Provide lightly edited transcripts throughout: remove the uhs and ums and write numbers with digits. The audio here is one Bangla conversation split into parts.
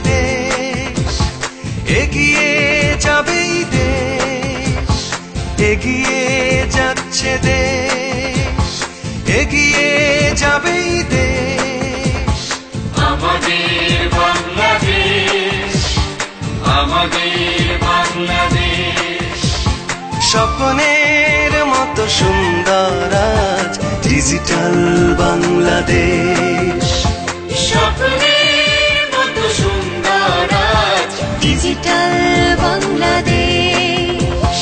দেশ এগিয়ে যাবেই দেশ, এগিয়ে যাচ্ছে দেশ, এগিয়ে যাবেই দেশ। আমাদের বাংলাদেশ, আমাদের বাংলাদেশ, স্বপ্নের মতো সুন্দর আজ ডিজিটাল বাংলাদেশ। স্বপ্নের মতো সুন্দর আজ ডিজিটাল বাংলাদেশ।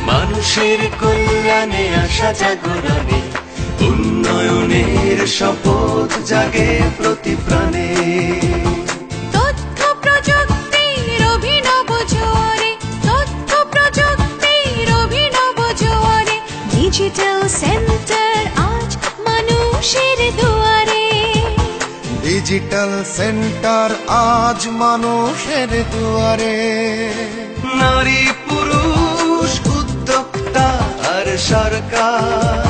মানুষের কল্যাণে আশা জাগরণে, উন্নয়নের শপথ জাগে প্রতি প্রাণে। তথ্য প্রযুক্তির অভিনব জোয়ারে, তথ্য প্রযুক্তির অভিনব জোয়ারে, ডিজিটাল সেন্টার আজ মানুষের দুয়ারে। ডিজিটাল সেন্টার আজ মানুষের দুয়ারে। নারী পুরুষ উদ্যোক্তা আর সরকার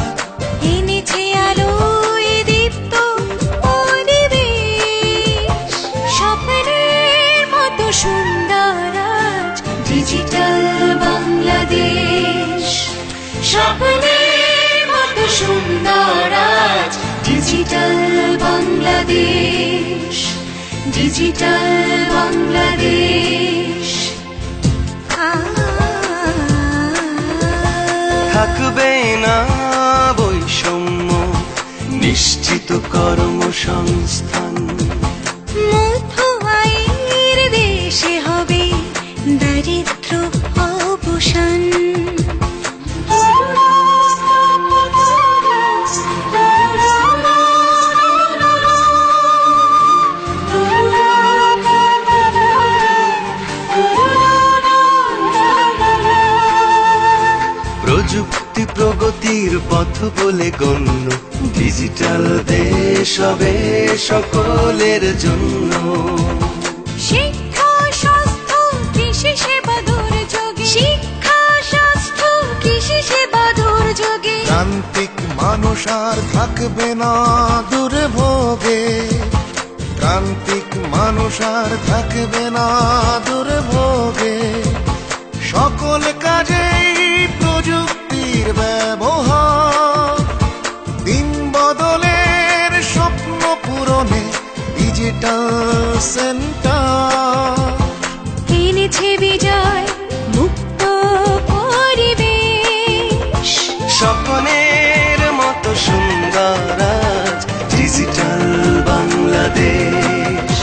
এনেছে আলোয় দীপ্ত পরিবেশ। স্বপ্নের মতো সুন্দর আজ ডিজিটাল বাংলাদেশ। স্বপ্নের মতো সুন্দর আজ ডিজিটাল বাংলাদেশ। ডিজিটাল বাংলাদেশ। থাকবে না বৈষম্য, নিশ্চিত কর্মসংস্থান। মধ্য আয়ের দেশে হবে দারিদ্র্য অবসান। প্রযুক্তি প্রগতির পথ বলে গণ্য, ডিজিটাল দেশ হবে সকলের জন্য। শিক্ষা স্বাস্থ্য কৃষি সেবা দুর্যোগে, শিক্ষা স্বাস্থ্য কৃষি সেবা দুর্যোগে। প্রান্তিক মানুষ আর থাকবে না দুর্ভোগে, প্রান্তিক মানুষ আর থাকবে না দুর্ভোগে। সকল কাজেই প্রযুক্তির ব্যবহার, দিন বদলের স্বপ্ন পূরণে ডিজিটাল সেন্টার। এনেছে বিজয় মুক্ত পরিবেশ। স্বপ্নের মতো সুন্দর আজ ডিজিটাল বাংলাদেশ।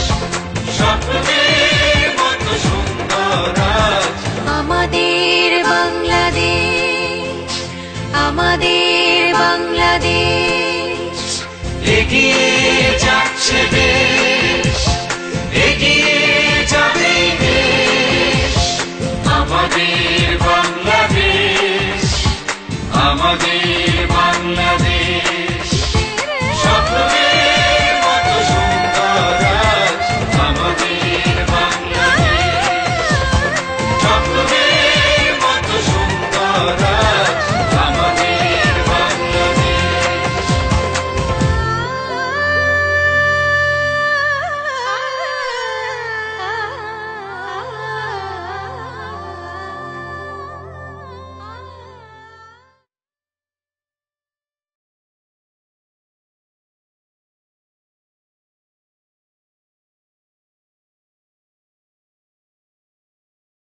স্বপ্নের মতো সুন্দর আজ আমাদের বাংলাদেশ, আমাদের বাংলাদেশ। এগিয়ে যাচ্ছে দেশ।